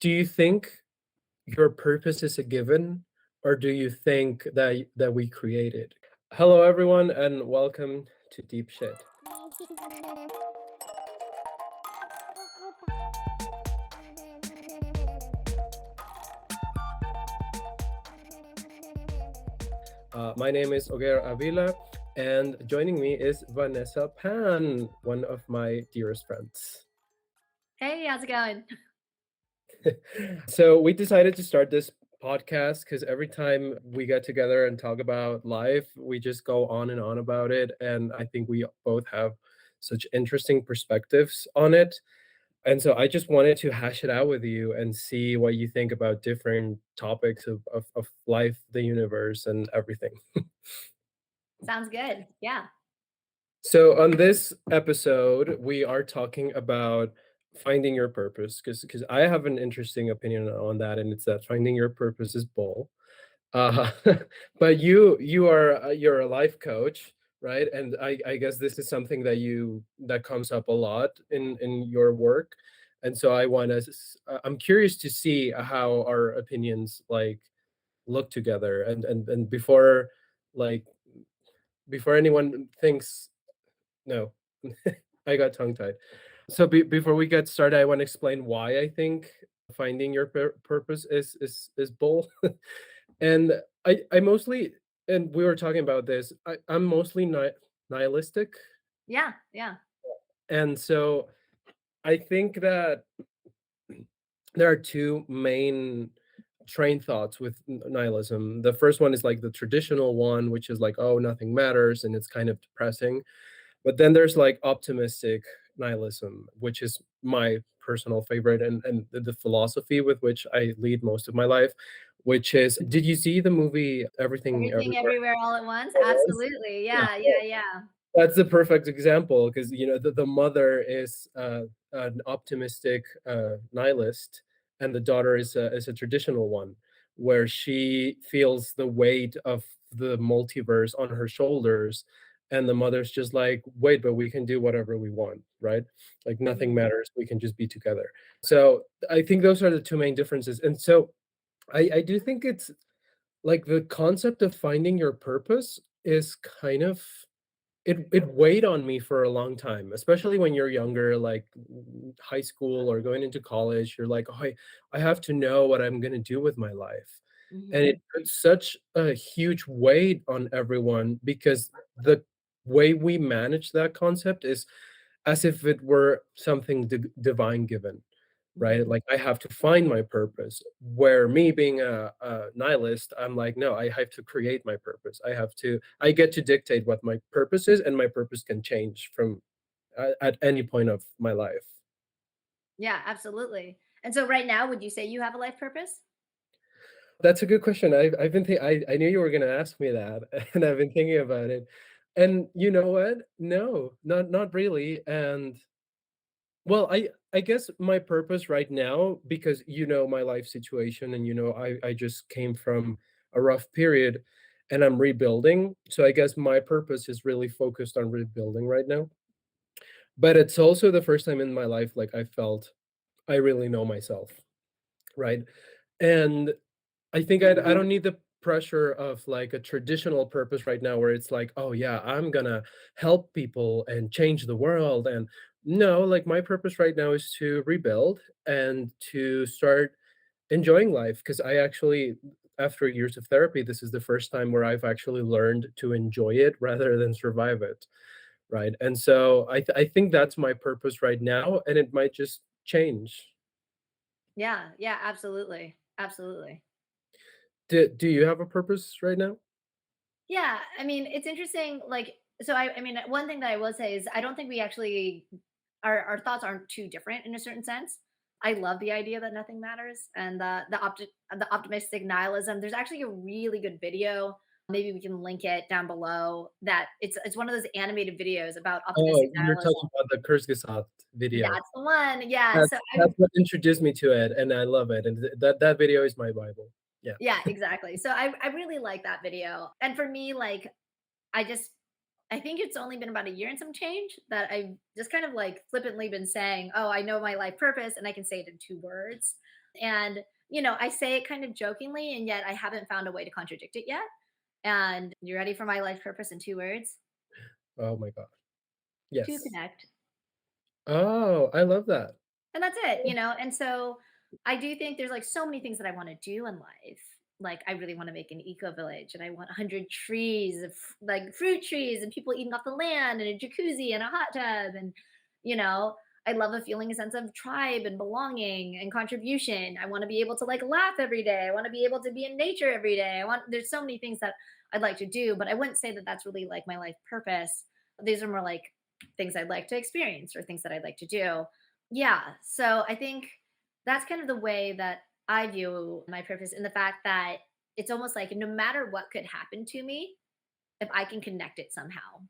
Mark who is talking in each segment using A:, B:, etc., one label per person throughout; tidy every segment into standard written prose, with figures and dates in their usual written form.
A: do you think your purpose is a given, or do you think that we create it? Hello, everyone, and welcome to Deep Shit. My name is Oger Avila, and joining me is Vanessa Pan, one of my dearest friends.
B: Hey, how's it going?
A: So we decided to start this podcast because every time we get together and talk about life, we just go on and on about it. And I think we both have such interesting perspectives on it. And so I just wanted to hash it out with you and see what you think about different topics of life, the universe, and everything.
B: Sounds good. Yeah.
A: So on this episode, we are talking about finding your purpose because I have an interesting opinion on that, and it's that finding your purpose is bull. Uh, but you're a life coach, right? And I guess this is something that comes up a lot in your work. And so I'm curious to see how our opinions like look together. And like before anyone thinks no, I got tongue-tied. So before we get started, I want to explain why I think finding your purpose is bull. And I mostly, and we were talking about this, I'm mostly nihilistic.
B: Yeah. Yeah.
A: And so I think that there are two main train thoughts with nihilism. The first one is like the traditional one, which is like, oh, nothing matters, and it's kind of depressing. But then there's like optimistic nihilism, which is my personal favorite and the philosophy with which I lead most of my life, which is, did you see the movie Everything
B: Everything
A: Everywhere
B: everywhere all at once.
A: All at Once?
B: Absolutely.
A: Yeah.
B: Yeah. Yeah. Yeah.
A: That's the perfect example because the mother is an optimistic nihilist, and the daughter is a traditional one, where she feels the weight of the multiverse on her shoulders, and the mother's just like, wait, but we can do whatever we want, right? Like nothing
B: Mhm.
A: matters. We can just be together. So I think those are the two main differences, and so I do think it's like the concept of finding your purpose is kind of it weighed on me for a long time, especially when you're younger, like high school or going into college. You're like, "Oh, I have to know what I'm gonna do with my life." And
B: Mhm.
A: it puts such a huge weight on everyone because the way we manage that concept is as if it were something divine given, right?
B: Mhm.
A: Like, I have to find my purpose, where me being a nihilist, I'm like, "No, I have to create my purpose. I get to dictate what my purpose is, and my purpose can change from at any point of my life."
B: Yeah. Absolutely. And so, right now, would you say you have a life purpose?
A: That's a good question. I've been I knew you were gonna ask me that, and I've been thinking about it. And you know what? No, not really, and well, I guess my purpose right now, because you know my life situation, and I just came from a rough period, and I'm rebuilding. So I guess my purpose is really focused on rebuilding right now. But it's also the first time in my life like I felt I really know myself, right? And I think I don't need the pressure of like a traditional purpose right now where it's like, "Oh yeah, I'm gonna help people and change the world," and no, like my purpose right now is to rebuild and to start enjoying life. Because I actually, after years of therapy, this is the first time where I've actually learned to enjoy it rather than survive it, right? And so I think that's my purpose right now, and it might just change.
B: Yeah. Yeah. Absolutely. Absolutely.
A: Do you have a purpose right now?
B: Yeah. I mean, it's interesting. I mean, one thing that I will say is I don't think we actually, our thoughts aren't too different in a certain sense. I love the idea that nothing matters and the optimistic nihilism. There's actually a really good video. Maybe we can link it down below. That it's one of those animated videos about
A: Oh,
B: optimistic
A: you're
B: nihilism.
A: talking about the Kurzgesagt video.
B: That's the one. Yeah. So
A: That's what introduced me to it, and I love it, and that video is my bible. Yeah.
B: yeah, exactly. So I really like that video. And for me, like I just I think it's only been about a year and some change that I've just kind of like flippantly been saying, "Oh, I know my life purpose," and I can say it in two words. And, I say it kind of jokingly, and yet I haven't found a way to contradict it yet. And you ready for my life purpose in 2 words?
A: Oh my god.
B: To
A: Yes.
B: connect.
A: Oh, I love that.
B: And that's it. And so I do think there's like so many things that I want to do in life. Like I really want to make an eco village and I want 100 trees, like fruit trees and people eating off the land and a jacuzzi and a hot tub. And, you know, I love a feeling a sense of tribe and belonging and contribution. I want to be able to like laugh every day. I want to be able to be in nature every day. There's so many things that I'd like to do, but I wouldn't say that that's really like my life purpose. These are more like things I'd like to experience or things that I'd like to do. Yeah, so I think that's kind of the way that I view my purpose in the fact that it's almost like no matter what could happen to me, if I can connect it somehow,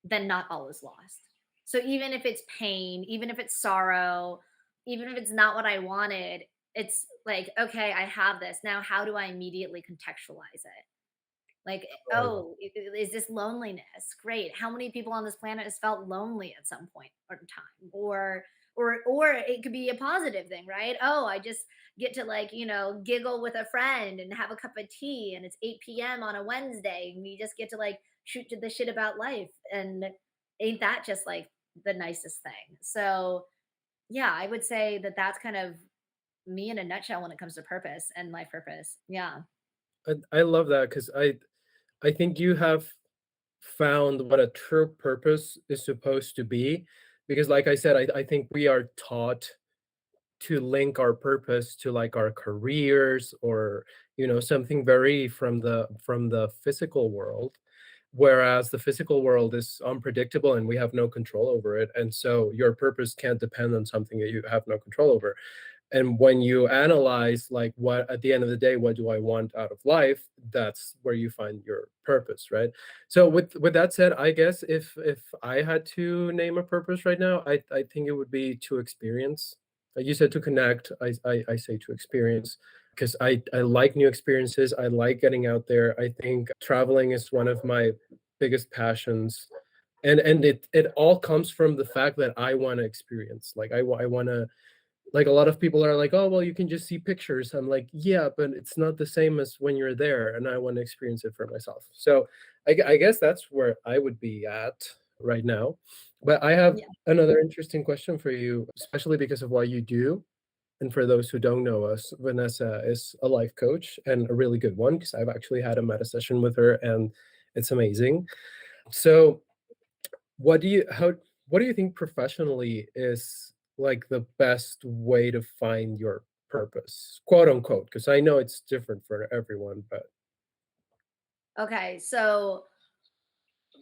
B: then not all is lost. So even if it's pain, even if it's sorrow, even if it's not what I wanted, it's like, okay, I have this. Now, how do I immediately contextualize it? Like,
A: Oh, I love
B: oh, is this loneliness? Great. How many people on this planet has felt lonely at some point or time? Or it could be a positive thing, right? Oh, I just get to like, giggle with a friend and have a cup of tea and it's 8 p.m. on a Wednesday and we just get to like shoot to the shit about life. And ain't that just like the nicest thing? So, yeah, I would say that that's kind of me in a nutshell when it comes to purpose and life purpose. Yeah.
A: I love that because I think you have found what a true purpose is supposed to be, because like I said, I think we are taught to link our purpose to like our careers or something very from the physical world, whereas the physical world is unpredictable and we have no control over it, and so your purpose can't depend on something that you have no control over. And when you analyze like what at the end of the day, what do I want out of life, that's where you find your purpose, right? So with that said, I guess if I had to name a purpose right now, I think it would be to experience. Like you said, to connect, I say to experience, because I like new experiences. I like getting out there. I think traveling is one of my biggest passions, and it all comes from the fact that I want to experience. Like I want to, like a lot of people are like, "Oh, well, you can just see pictures." I'm like, "Yeah, but it's not the same as when you're there, and I want to experience it for myself." So I guess that's where I would be at right now. But I have
B: Yeah.
A: another interesting question for you, especially because of what you do. And for those who don't know us, Vanessa is a life coach and a really good one because I've actually had a meta session with her and it's amazing. So what do you how what do you think professionally is like the best way to find your purpose, quote unquote? Because I know it's different for everyone, but
B: Okay. So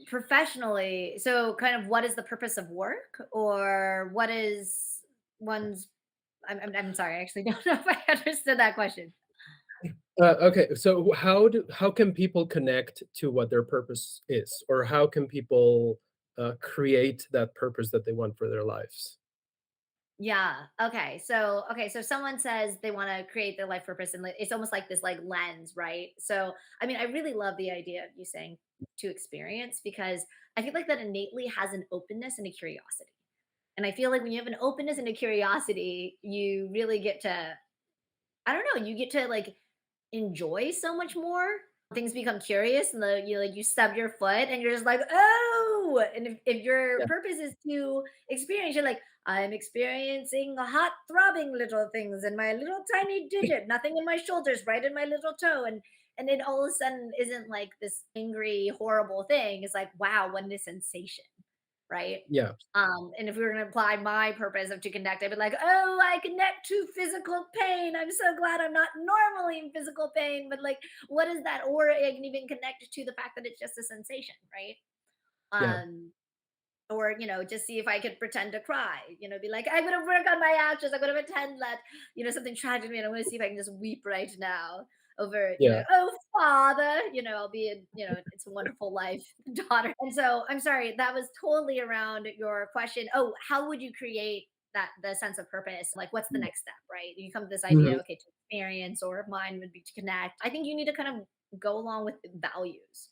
B: professionally, so kind of what is the purpose of work or what is one's I'm sorry, I actually don't know if I understood that question.
A: okay. So how can people connect to what their purpose is, or how can people create that purpose that they want for their lives?
B: Yeah. Okay. So someone says they want to create their life purpose and it's almost like this like lens, right? So I mean, I really love the idea of you saying to experience because I feel like that innately has an openness and a curiosity. And I feel like when you have an openness and a curiosity, you really get to I don't know, you get to like enjoy so much more. Things become curious and you stub your foot and you're just like, oh, and if your
A: Yeah,
B: purpose is to experience, you're like, I'm experiencing hot throbbing little things in my little tiny digit, nothing in my shoulders, right in my little toe. And it all of a sudden isn't like this angry, horrible thing. It's like, wow, what a sensation, right?
A: yeah,
B: And if we were going to apply my purpose of to connect, I'd be like, oh, I connect to physical pain. I'm so glad I'm not normally in physical pain, but like, what is that? Or I can even connect to the fact that it's just a sensation, right?
A: yeah,
B: Um, or just see if I could pretend to cry, be like, I'm gonna work on my actions, I'm gonna pretend that something tragic me and I want to see if I can just weep right now over
A: yeah.
B: oh father, I'll be in It's a Wonderful Life daughter. And so I'm sorry, that was totally around your question. Oh, how would you create that the sense of purpose? Like what's the next step, right? You come to this idea,
A: Mhm.
B: okay, to experience, or mine would be to connect. I think you need to kind of go along with values.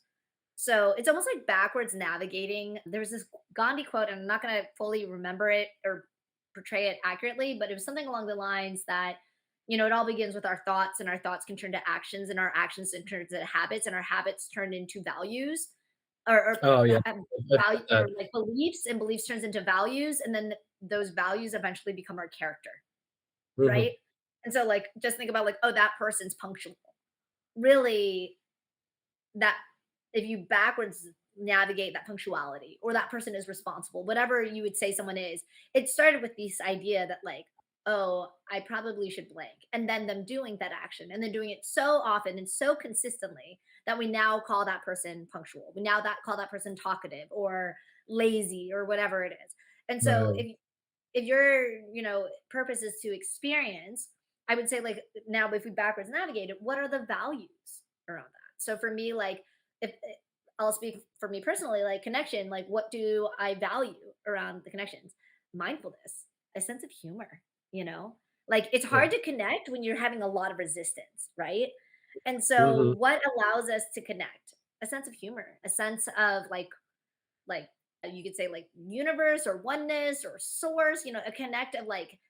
B: So it's almost like backwards navigating. There's this Gandhi quote, and I'm not going to fully remember it or portray it accurately, but it was something along the lines that It all begins with our thoughts, and our thoughts can turn to actions, and our actions can turn into habits, and our habits turn into values,
A: Oh, yeah. I've
B: value,
A: heard that.
B: or like beliefs, and beliefs turns into values, and then those values eventually become our character, right?
A: Mhm.
B: And so, like, just think about like, oh, that person's punctual. Really, that if you backwards navigate that punctuality, or that person is responsible, whatever you would say someone is, it started with this idea that like, oh, I probably should blank, and then them doing that action, and then doing it so often and so consistently that we now call that person punctual, we now that call that person talkative or lazy or whatever it is. And so
A: Wow.
B: if your purpose is to experience, I would say, like, now if we backwards navigate it, what are the values around that? So for me, like, if I'll speak for me personally, like connection, like what do I value around the connections? Mindfulness, a sense of humor, like it's
A: Yeah.
B: hard to connect when you're having a lot of resistance, right? And so
A: Mhm.
B: what allows us to connect? A sense of humor, a sense of like you could say like universe or oneness or source, a connect of like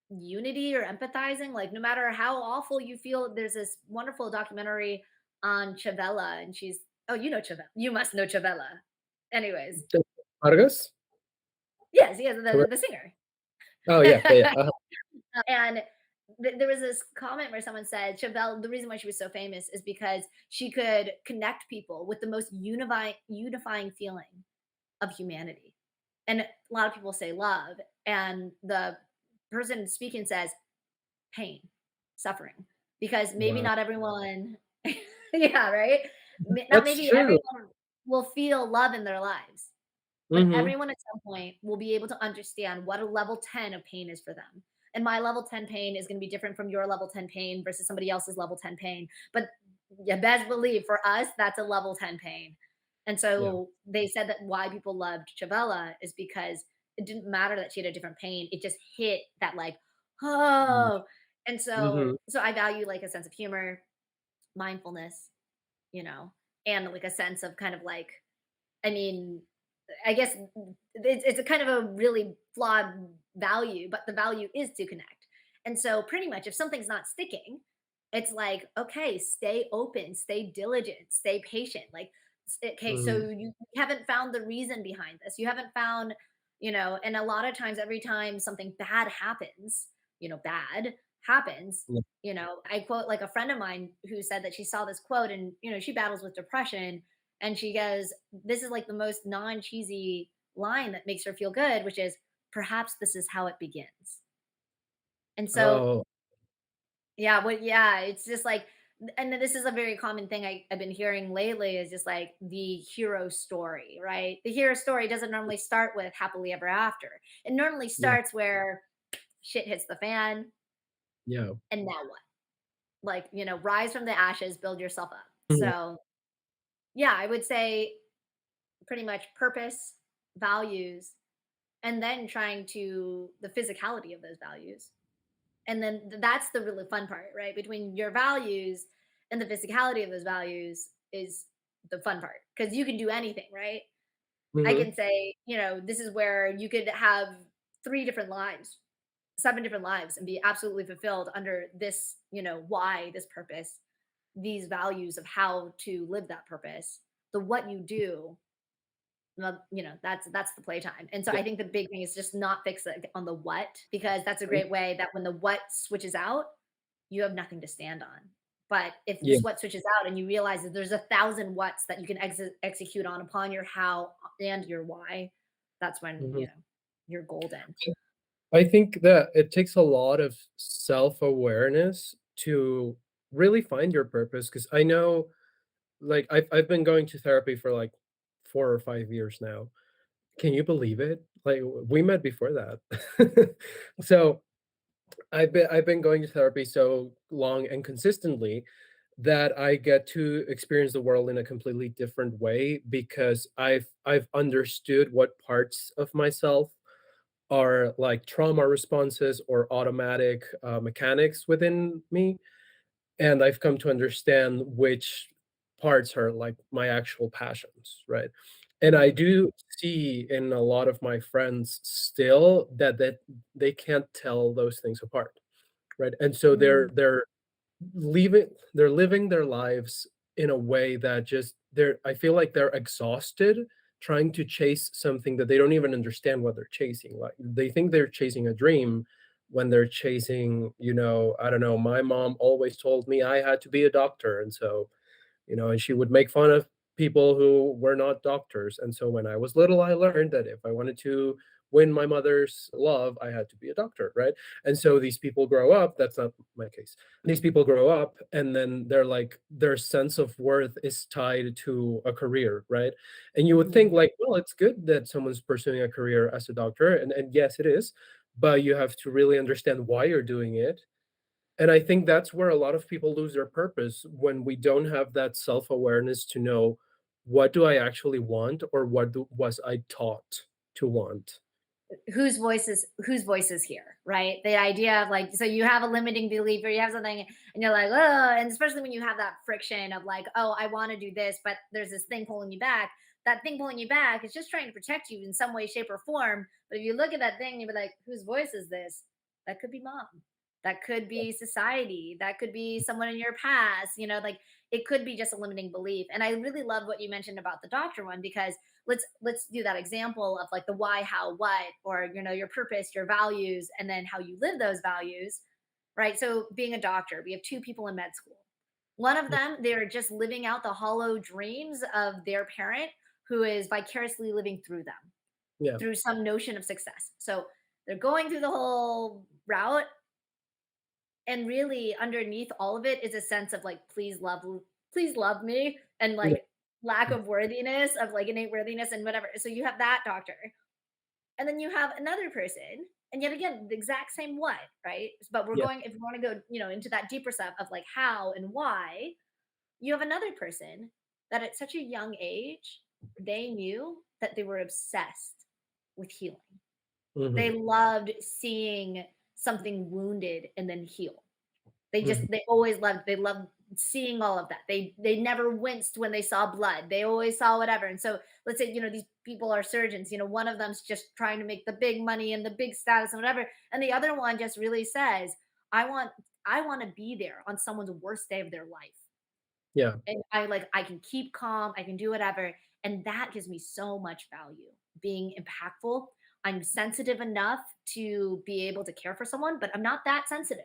B: unity or empathizing. Like no matter how awful you feel, there's this wonderful documentary on Chavella, and she's, oh, Chavella, you must know Chavella. Anyways,
A: The Vargas?
B: yes, yes, the
A: Correct?
B: singer.
A: Oh, yeah, yeah, yeah, uh-huh.
B: And there was this comment where someone said Chevelle, the reason why she was so famous is because she could connect people with the most unifying feeling of humanity. And a lot of people say love, and the person speaking says pain, suffering, because maybe
A: Wow.
B: not everyone, yeah, right? Not
A: That's
B: maybe
A: true.
B: everyone will feel love in their lives, but
A: Mhm.
B: everyone at some point will be able to understand what a level 10 of pain is for them. And my level 10 pain is going to be different from your level 10 pain versus somebody else's level 10 pain. But you best believe for us, that's a level 10 pain. And
A: Yeah.
B: so they said that why people loved Chavella is because it didn't matter that she had a different pain. It just hit that like,
A: Mm.
B: oh. And
A: Mhm.
B: so I value like a sense of humor, mindfulness, you know, and like a sense of kind of like, I mean, I guess it's a kind of a really flawed value, but the value is to connect. And so, pretty much, if something's not sticking, it's like, okay, stay open, stay diligent, stay patient. Like, okay, so
A: Mhm.
B: you haven't found the reason behind this. You haven't found, and a lot of times, every time something bad happens, bad happens,
A: Yeah.
B: I quote like a friend of mine who said that she saw this quote, and, she battles with depression, and she goes, this is like the most non cheesy line that makes her feel good, which is, perhaps this is how it begins. And so,
A: Oh.
B: yeah, it's just like, and then this is a very common thing I've been hearing lately is just like the hero story, right? The hero story doesn't normally start with happily ever after. It normally
A: Yeah.
B: starts where shit hits the fan,
A: Yeah.
B: and now what? Like, rise from the ashes, build yourself up.
A: Mhm.
B: So, yeah, I would say pretty much purpose, values, and then trying to the physicality of those values. And then that's the really fun part, right? Between your values and the physicality of those values is the fun part, because you can do anything, right? I
A: Mhm.
B: can say, this is where you could have 3 different lives, 7 different lives, and be absolutely fulfilled under this, why, this purpose, these values of how to live that purpose. The what you do, well, that's the playtime. And so
A: Yeah.
B: I think the big thing is just not fix it on the what, because that's a
A: Mm.
B: great way that when the what switches out, you have nothing to stand on. But if
A: Yeah.
B: this what switches out and you realize that there's 1,000 whats that you can execute on upon your how and your why, that's when,
A: Mhm.
B: you're golden.
A: I think that it takes a lot of self-awareness to really find your purpose. Because I know, like, I've been going to therapy for, like, 4 or 5 years now. Can you believe it? Like, we met before that. So, I've been going to therapy so long and consistently that I get to experience the world in a completely different way because I've understood what parts of myself are like trauma responses or automatic mechanics within me, and I've come to understand which parts are like my actual passions, right? And I do see in a lot of my friends still that they can't tell those things apart. right? And so
B: Mhm.
A: they're living their lives in a way that just they're I feel like they're exhausted trying to chase something that they don't even understand what they're chasing. Like they think they're chasing a dream when they're chasing, I don't know, my mom always told me I had to be a doctor. And so and she would make fun of people who were not doctors. And so when I was little, I learned that if I wanted to win my mother's love, I had to be a doctor, right? And so these people grow up, that's not my case. These people grow up and then they're like their sense of worth is tied to a career, right? And you would think
B: Mhm.
A: like, well, it's good that someone's pursuing a career as a doctor, and yes, it is, but you have to really understand why you're doing it, and I think that's where a lot of people lose their purpose when we don't have that self-awareness to know what do I actually want or was I taught to want.
B: Whose voice is here, right? The idea of like, so you have a limiting belief or you have something and you're like, oh, and especially when you have that friction of like, oh, I want to do this, but there's this thing pulling you back. That thing pulling you back is just trying to protect you in some way, shape, or form. But if you look at that thing, you'll be like, whose voice is this? That could be mom. That could be society. That could be someone in your past. Like it could be just a limiting belief. And I really love what you mentioned about the doctor one because let's do that example of like the why, how, what, or your purpose, your values, and then how you live those values, right? So being a doctor, we have two people in med school. One of
A: Mm,
B: them, they're just living out the hollow dreams of their parent who is vicariously living through them
A: yeah,
B: through some notion of success. So they're going through the whole route, and really underneath all of it is a sense of like please love me, and
A: yeah,
B: like lack of worthiness, of like innate worthiness and whatever. So you have that doctor, and then you have another person, and yet again the exact same what, right? But we're
A: yeah,
B: going, if we want to go into that deeper stuff of like how and why, you have another person that at such a young age they knew that they were obsessed with healing. They
A: mhm,
B: loved seeing something wounded and then heal.
A: mhm,
B: They loved seeing all of that. They never winced when they saw blood. They always saw whatever. And so let's say, these people are surgeons, one of them's just trying to make the big money and the big status and whatever. And the other one just really says, I want I want to be there on someone's worst day of their life.
A: yeah,
B: And I can keep calm, I can do whatever. And that gives me so much value. Being impactful. I'm sensitive enough to be able to care for someone, but I'm not that sensitive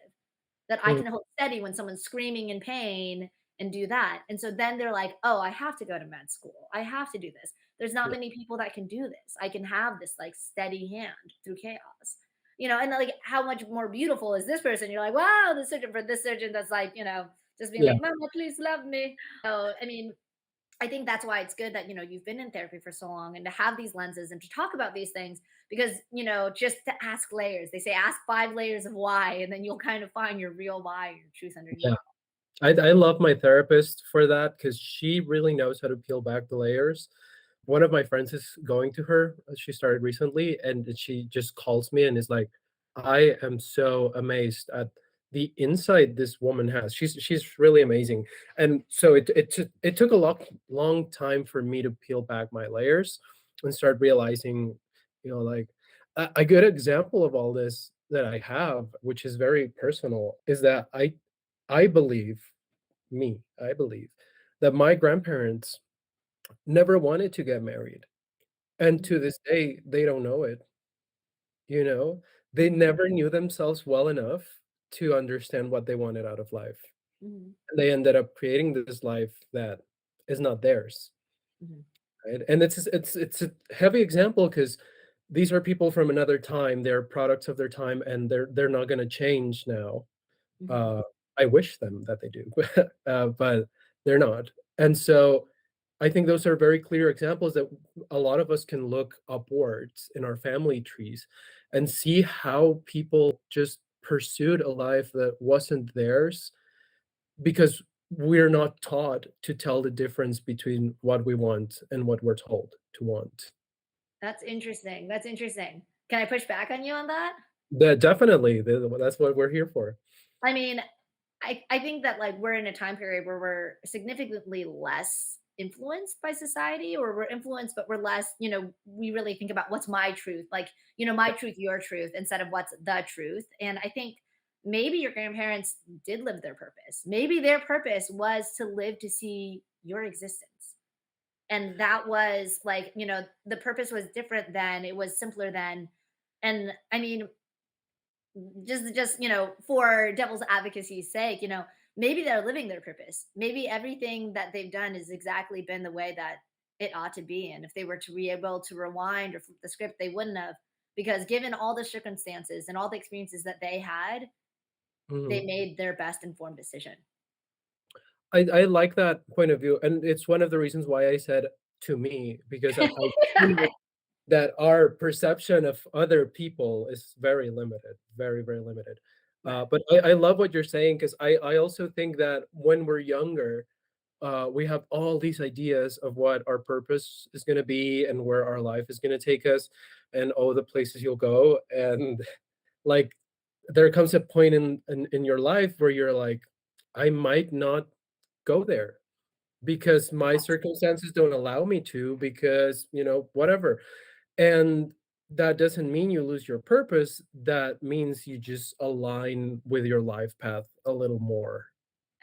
B: that I
A: mhm,
B: can hold steady when someone's screaming in pain and do that. And so then they're like, "Oh, I have to go to med school. I have to do this." There's not
A: yeah,
B: many people that can do this. I can have this like steady hand through chaos. And like how much more beautiful is this person? You're like, "Wow, the surgeon for this surgeon that's like, just being
A: yeah,
B: like, "Mama, please love me." So, I mean, I think that's why it's good that you've been in therapy for so long and to have these lenses and to talk about these things because just to ask layers. They say ask 5 layers of why, and then you'll kind of find your real why, your truth
A: yeah.
B: underneath.
A: I love my therapist for that because she really knows how to peel back the layers. One of my friends is going to her, she started recently, and she just calls me and is like, "I am so amazed at the insight this woman has." She's really amazing. And so it took a long time for me to peel back my layers and start realizing, like a good example of all this that I have, which is very personal, is that I believe I believe that my grandparents never wanted to get married, and to
B: Mhm,
A: this day, they don't know it, you know? They
B: mhm,
A: never knew themselves well enough to understand what they wanted out of life,
B: mhm,
A: and they ended up creating this life that is not theirs,
B: mhm,
A: right? And it's a heavy example because these are people from another time, they're products of their time, and they're not gonna change now.
B: mhm.
A: Uh, I wish them that they do, but they're not. And so I think those are very clear examples that a lot of us can look upwards in our family trees and see how people just pursued a life that wasn't theirs because we're not taught to tell the difference between what we want and what we're told to want.
B: That's interesting. That's interesting. Can I push back on you on that?
A: That definitely, that's what we're here for.
B: I mean, I think that like we're in a time period where we're significantly less influenced by society, or we're influenced but we're less, we really think about what's my truth, like, my truth, your truth, instead of what's the truth. And I think maybe your grandparents did live their purpose. Maybe their purpose was to live to see your existence. And that was like, the purpose was different then, it was simpler then. And I mean, just for devil's advocacy's sake, maybe they're living their purpose. Maybe everything that they've done has exactly been the way that it ought to be. And if they were to be able to rewind or flip the script, they wouldn't have. Because given all the circumstances and all the experiences that they had, they
A: Mhm.
B: made their best informed decision.
A: I like that point of view, and it's one of the reasons why I said "to me," because I feel that our perception of other people is very limited, very, very limited.
B: Right.
A: But I love what you're saying, 'cause I also think that when we're younger, we have all these ideas of what our purpose is gonna be and where our life is gonna take us and all the places you'll go, and, like, there comes a point in your life where you're like, "I might not go there because my circumstances don't allow me to because, whatever." And that doesn't mean you lose your purpose, that means you just align with your life path a little more.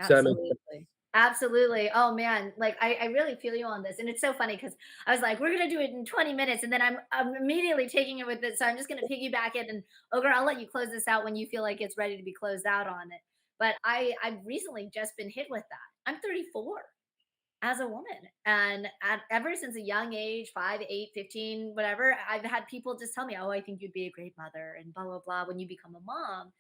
A: Does that make sense?
B: Absolutely. Absolutely. Oh man, like I really feel you on this. And it's so funny because I was like, we're gonna do it in 20 minutes, and then I'm immediately taking it with it. So I'm just gonna piggyback it, and Ogre, I'll let you close this out when you feel like it's ready to be closed out on it. But I've recently just been hit with that. I'm 34 as a woman. And ever since a young age, 5, 8, 15, whatever, I've had people just tell me, oh, I think you'd be a great mother and blah, blah, blah when you become a mom.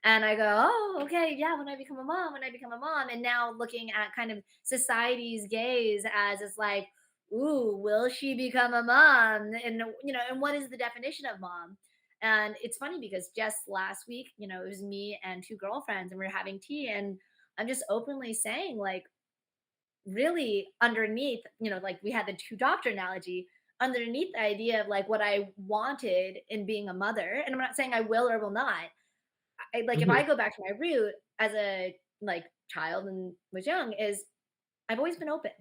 B: And I go, oh, okay, yeah, when I become a mom, when I become a mom. And now looking at kind of society's gaze as it's like, ooh, will she become a mom? And, and what is the definition of mom? And it's funny because just last week, it was me and two girlfriends, and we were having tea. And I'm just openly saying, like, really underneath, like we had the two doctor analogy, underneath the idea of like what I wanted in being a mother. And I'm not saying I will or will not. Like if
A: Mhm.
B: I go back to my root as a like child and was young, is I've always been open.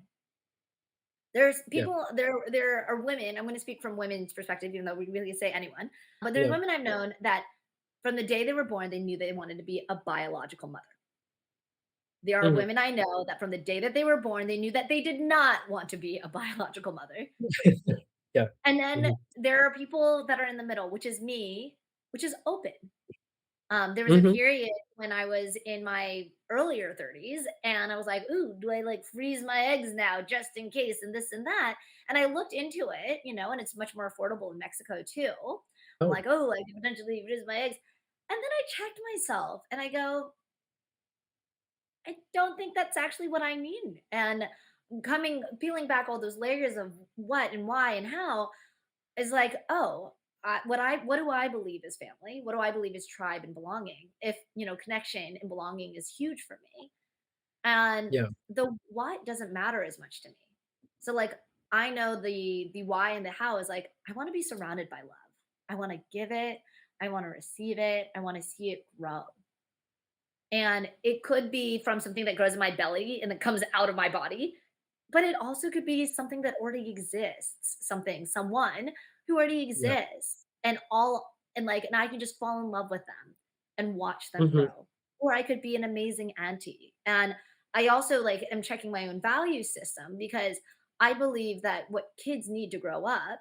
B: There's
A: Yeah,
B: people there are women, I'm going to speak from women's perspective, even though we really say anyone, but there's
A: yeah.
B: women I've known that from the day they were born, they knew they wanted to be a biological mother. There are
A: Mhm.
B: women I know that from the day that they were born, they knew that they did not want to be a biological mother.
A: Yeah.
B: And then
A: Mhm.
B: there are people that are in the middle, which is me, which is open. There was a
A: Mhm.
B: period when I was in my earlier 30s, and I was like, "Ooh, do I like freeze my eggs now just in case and this and that?" And I looked into it, and it's much more affordable in Mexico too. I'm
A: Oh.
B: like, "Oh, I could potentially freeze my eggs." And then I checked myself and I go, "I don't think that's actually what I need." And peeling back all those layers of what and why and how is like, oh, what do I believe is family? What do I believe is tribe and belonging? If connection and belonging is huge for me, and
A: Yeah.
B: the what doesn't matter as much to me. So like, I know the why and the how is like, I want to be surrounded by love. I want to give it. I want to receive it. I want to see it grow. And it could be from something that grows in my belly and that comes out of my body, but it also could be something that already exists, someone who already
A: Yeah.
B: exists, and I can just fall in love with them and watch them
A: Mhm.
B: grow. Or I could be an amazing auntie. And I also like am checking my own value system because I believe that what kids need to grow up,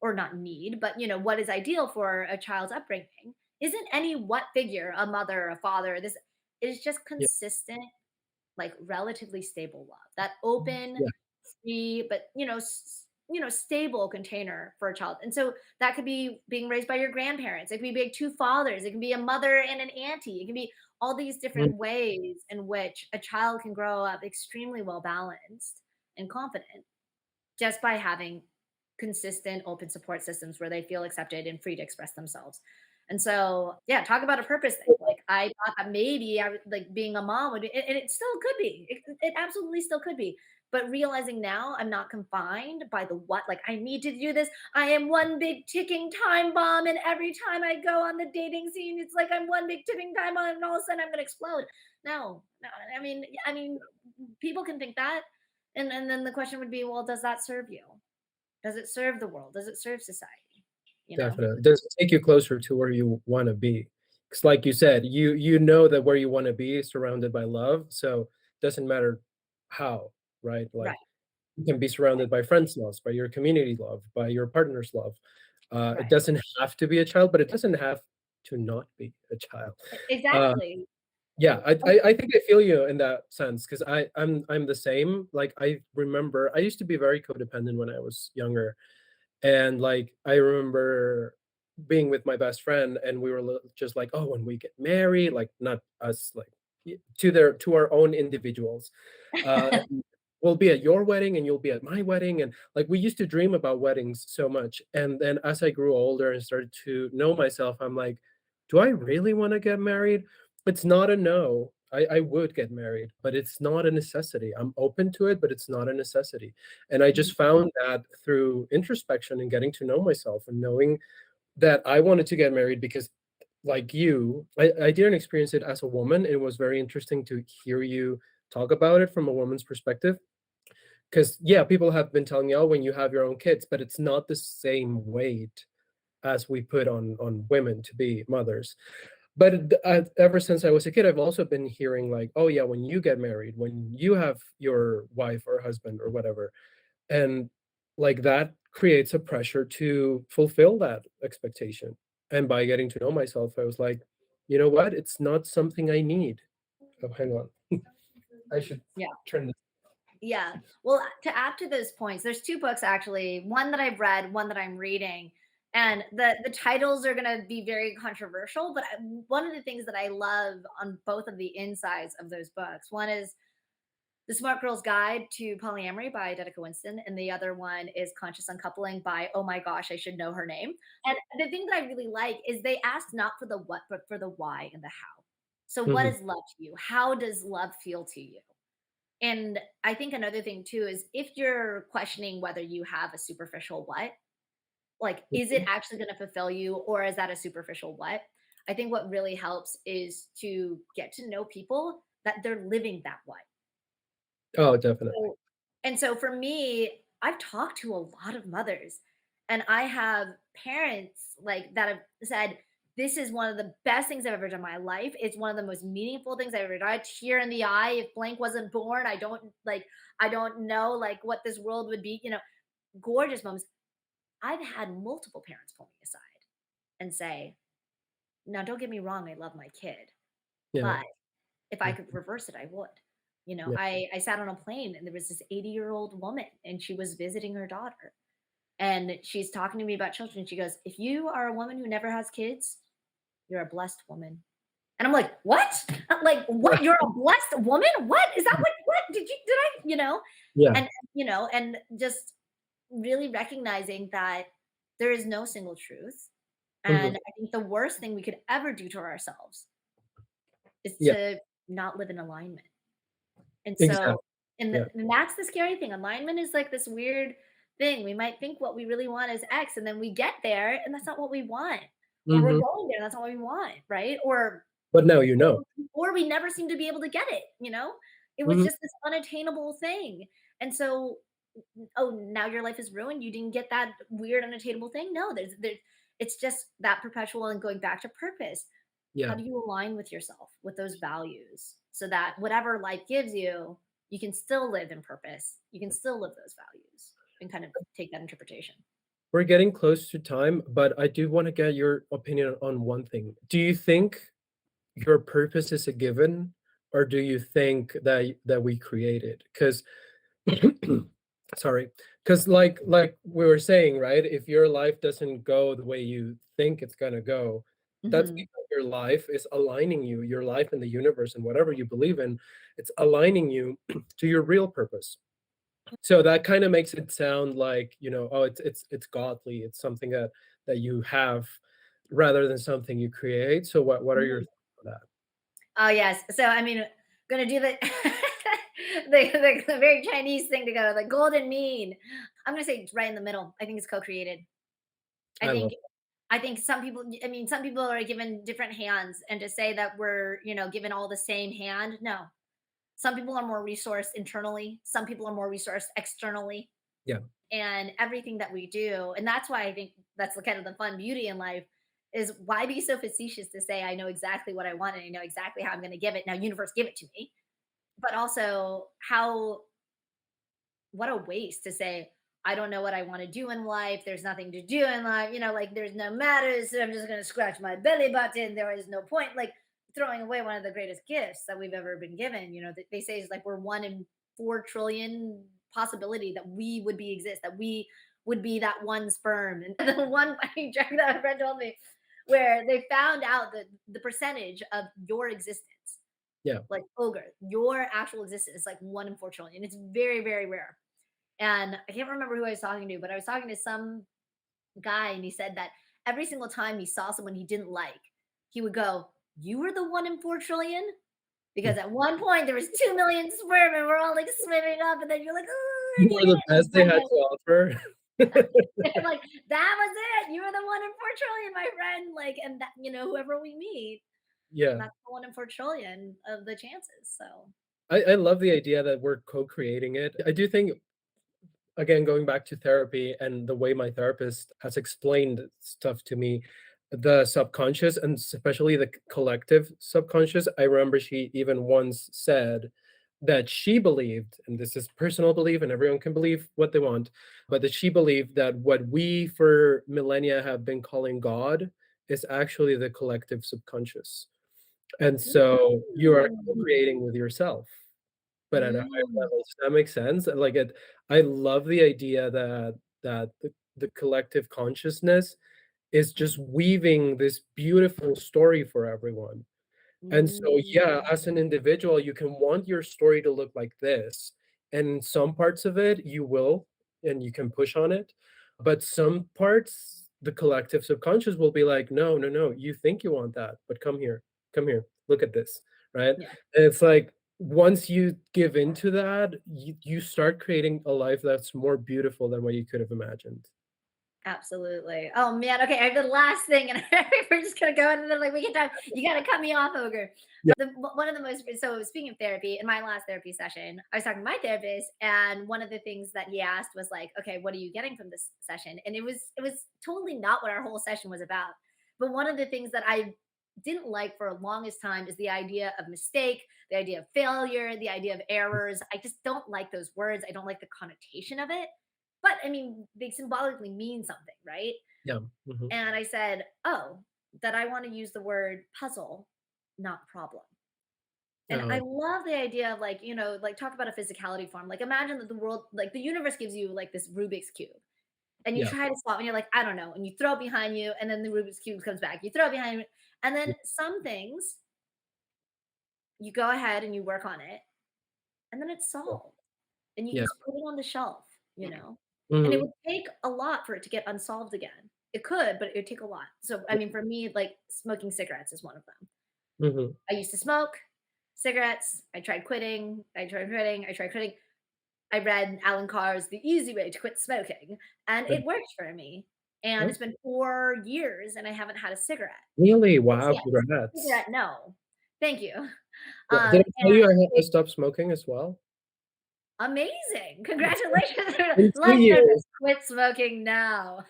B: or not need, but what is ideal for a child's upbringing isn't any what figure, a mother, a father, this is just
A: Yeah.
B: consistent, like relatively stable love. That open,
A: Yeah.
B: free, but stable container for a child. And so that could be being raised by your grandparents. It could be big two fathers. It can be a mother and an auntie. It can be all these
A: Mhm.
B: different ways in which a child can grow up extremely well balanced and confident just by having consistent open support systems where they feel accepted and free to express themselves. And so, yeah, talk about a purpose thing. Like I thought that maybe I would like being a mom would be, and it still could be. It absolutely still could be. But realizing now I'm not confined by the what, like I need to do this. I am one big ticking time bomb, and every time I go on the dating scene, it's like I'm one big ticking time bomb, and all of a sudden I'm gonna explode. No, no. I mean, people can think that, and then the question would be, well, does that serve you? Does it serve the world? Does it serve society? You know?
A: Definitely. Does it take you closer to where you wanna be? 'Cause like you said, you know that where you wanna be is surrounded by love, so doesn't matter how, right? Like,
B: Right,
A: you can be
B: right,
A: surrounded by friends' loves, by your community love, by your partner's love. It
B: right.
A: doesn't have to be a child, but it doesn't have to not be a child. Uh,
B: Exactly.
A: yeah, I
B: And
A: I I think I feel you in that sense 'cause I'm the same. Like, I remember I used to be very codependent when I was younger, and, like, I remember being with my best friend, and we were just like, "Oh, when we get married," like, not us, like, to our own individuals, and "We'll be at your wedding, and you'll be at my wedding," and, like, we used to dream about weddings so much, and then as I grew older and started to know myself, I'm like, "Do I really wanna get married?" It's not a no. I would get married, but it's not a necessity. I'm open to it, but it's not a necessity. And I
B: Mhm.
A: just found that through introspection and getting to know myself and knowing that I wanted to get married because, like you, I didn't experience it as a woman. It was very interesting to hear you talk about it from a woman's perspective. Because, yeah, people have been telling me, "Oh, when you have your own kids," but it's not the same weight as we put on women to be mothers. But ever since I was a kid, I've also been hearing like, "Oh, yeah, when you get married, when you have your wife or husband or whatever," and, like, that creates a pressure to fulfill that expectation, and by getting to know myself, I was like, "You know what? It's not something I need." Oh, hang on. I should
B: Yeah.
A: turn this.
B: Yeah. Well, to add to those points, there's 2 books actually, one that I've read, one that I'm reading, and the titles are gonna be very controversial, but one of the things that I love on both of the insides of those books, one is The Smart Girl's Guide to Polyamory by Dedeka Winston, and the other one is Conscious Uncoupling by, oh my gosh, I should know her name. And the thing that I really like is they ask not for the what, but for the why and the how. So what
A: Mhm,
B: is love to you? How does love feel to you? And I think another thing too is if you're questioning whether you have a superficial what, like, is it
A: mhm.
B: actually going to fulfill you or is that a superficial what? I think what really helps is to get to know people that they're living that what.
A: Oh, definitely.
B: So and so for me, I've talked to a lot of mothers and I have parents like that have said, this is one of the best things I've ever done in my life. It's one of the most meaningful things I've ever done. Tear in the eye. If blank wasn't born, I don't know like what this world would be, gorgeous moments. I've had multiple parents pull me aside and say, now don't get me wrong, I love my kid,
A: Yeah,
B: but if I
A: mhm,
B: could reverse it, I would.
A: yeah,
B: I sat on a plane and there was this 80-year-old woman and she was visiting her daughter. And she's talking to me about children. She goes, if you are a woman who never has kids, you're a blessed woman. And I'm like, what? I'm like,
A: yeah,
B: what? You're a blessed woman? What? Is that what did I,
A: yeah,
B: and and just really recognizing that there is no single truth.
A: mhm,
B: And I think the worst thing we could ever do to ourselves is
A: yeah,
B: to not live in alignment. And
A: exactly,
B: so
A: yeah,
B: and that's the scary thing. Alignment is like this weird thing. We might think what we really want is X, and then we get there, and that's not what we want. Or we're
A: mhm,
B: going there, and that's not what we want, right? Or
A: but now you know.
B: or we never seem to be able to get it, It was
A: Mhm,
B: just this unattainable thing. And so, oh, now your life is ruined. You didn't get that weird unattainable thing. No, there's it's just that perpetual and going back to purpose. How
A: yeah.
B: do you align with yourself, with those values, so that whatever life gives you, you can still live in purpose. You can still live those values and kind of take that interpretation.
A: We're getting close to time, but I do wanna get your opinion on one thing. Do you think your purpose is a given, or do you think that we create it? 'Cause sorry, 'cause like we were saying, right? If your life doesn't go the way you think it's gonna go, that's
B: Mhm.
A: because your life is aligning you, your life in the universe and whatever you believe in, it's aligning you to your real purpose. So that kinda makes it sound like, oh, it's godly, it's something that you have rather than something you create. So what are your
B: Mhm.
A: thoughts on that?
B: Oh, yes. So, I mean, gonna do the the very Chinese thing to go, the golden mean. I'm gonna say it's right in the middle. I think it's co-created. I
A: I love
B: think I think some people I mean, some people are given different hands, and to say that we're, given all the same hand, no. Some people are more resourced internally, some people are more resourced externally,
A: yeah.
B: and everything that we do, and that's why I think that's the kind of the fun beauty in life is why be so facetious to say I know exactly what I want and I know exactly how I'm going to give it. Now, universe, give it to me. But also, how what a waste to say I don't know what I want to do in life. There's nothing to do in life. Like there's no matters. So I'm just going to scratch my belly button. There is no point. Like throwing away one of the greatest gifts that we've ever been given. They say is like we're 1 in 4 trillion possibility that we would be exist, that we would be that one sperm. And the one funny joke that a friend told me where they found out that the percentage of your existence,
A: Yeah.
B: like ogre, your actual existence is like 1 in 4 trillion. It's very, very rare. And I can't remember who I was talking to, but I was talking to some guy and he said that every single time he saw someone he didn't like, he would go, "You were the 1 in 4 trillion?" Because at one point there was 2 million sperm and we're all like swimming up, and then you're like, "Oh, I
A: You
B: did
A: were the
B: it." And
A: best they had to offer.
B: they're like, "That was it. You were the 1 in 4 trillion, my friend." Like, and that, whoever we meet,
A: Yeah.
B: that's the 1 in 4 trillion of the chances. So,
A: I love the idea that we're co-creating it. I do think, again, going back to therapy and the way my therapist has explained stuff to me, the subconscious and especially the collective subconscious, I remember she even once said that she believed, and this is personal belief and everyone can believe what they want, but that she believed that what we for millennia have been calling God is actually the collective subconscious. And so you are
B: mm,
A: co-creating with yourself, but at a higher
B: mm,
A: level. Does that make sense? Like I love the idea that the collective consciousness is just weaving this beautiful story for everyone. And so, yeah,
B: mm.
A: as an individual, you can want your story to look like this. And in some parts of it, you will, and you can push on it. But some parts, the collective subconscious will be like, no, no, no, you think you want that, but come here, look at this, right?
B: Yeah.
A: And it's like once you give into that, you start creating a life that's more beautiful than what you could have imagined.
B: Absolutely. Oh man. Okay, I have the last thing, and we're just gonna go, and then like we can talk. You gotta cut me off, ogre.
A: Yeah,
B: One of the most, so speaking of therapy, in my last therapy session, I was talking to my therapist, and one of the things that he asked was like, "Okay, what are you getting from this session?" And it was totally not what our whole session was about. But one of the things that I didn't like for the longest time is the idea of mistake, the idea of failure, the idea of errors. I just don't like those words. I don't like the connotation of it, but I mean, they symbolically mean something, right?
A: yeah. Mhm.
B: And I said, "Oh, that I want to use the word puzzle, not problem." And I
A: Oh,
B: love the idea of like, like talk about a physicality form. Like imagine that the world, like the universe gives you like this Rubik's Cube and you
A: yeah.
B: try to solve and you're like, I don't know. And you throw it behind you and then the Rubik's Cube comes back. You throw it behind you. And then some things you go ahead and you work on it and then it's solved. And you
A: Yeah.
B: just put it on the shelf, you know? And it
A: Mhm.
B: would take a lot for it to get unsolved again. It could, but it would take a lot. So, I mean, for me, like smoking cigarettes is one of them.
A: Mhm.
B: I used to smoke cigarettes. I tried quitting. I tried quitting. I tried quitting. I read Alan Carr's The Easy Way to Quit Smoking, and it worked for me. And
A: Oh,
B: it's been 4 years and I haven't had a cigarette.
A: really?
B: Yes,
A: Wow,
B: yes.
A: congrats.
B: Cigarette, no. Thank you.
A: Yeah, did I tell you
B: And
A: I stopped smoking as well?
B: amazing. Congratulations.
A: In 2
B: Listeners,
A: years.
B: quit smoking now.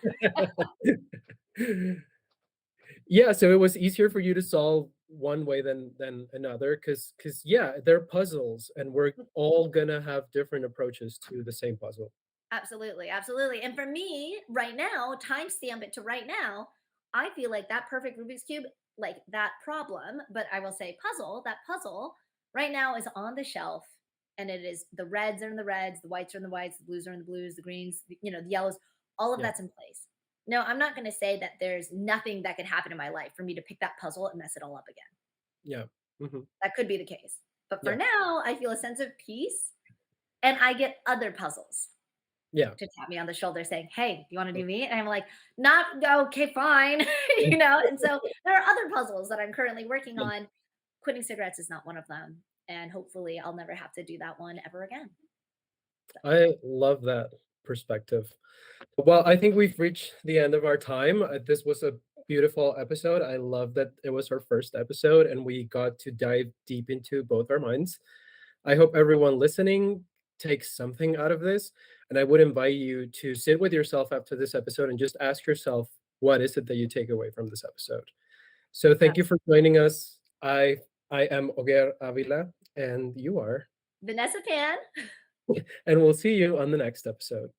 A: Yeah, so it was easier for you to solve one way than another, because yeah, they're puzzles, and we're all gonna have different approaches to the same puzzle.
B: Absolutely, absolutely. And for me, right now, timestamp it to right now, I feel like that perfect Rubik's Cube, like that problem, but I will say puzzle, that puzzle right now is on the shelf. And it is the reds are in the reds, the whites are in the whites, the blues are in the blues, the greens, the yellows, all of
A: Yeah,
B: that's in place. No, I'm not going to say that there's nothing that could happen in my life for me to pick that puzzle and mess it all up again.
A: yeah, mhm,
B: That could be the case. But for
A: yeah,
B: now, I feel a sense of peace and I get other puzzles
A: yeah.
B: to tap me on the shoulder saying, "Hey, do you wanna do me?" And I'm like, "Not okay, fine." And so there are other puzzles that I'm currently working on. Quitting cigarettes is not one of them, and hopefully I'll never have to do that one ever again.
A: I love that perspective. Well, I think we've reached the end of our time. This was a beautiful episode. I love that it was our first episode and we got to dive deep into both our minds. I hope everyone listening takes something out of this. And I would invite you to sit with yourself after this episode and just ask yourself what is it that you take away from this episode? So thank you
B: Abs
A: for joining us. I am Oger Avila, and you are,
B: Vanessa Pan.
A: and we'll see you on the next episode.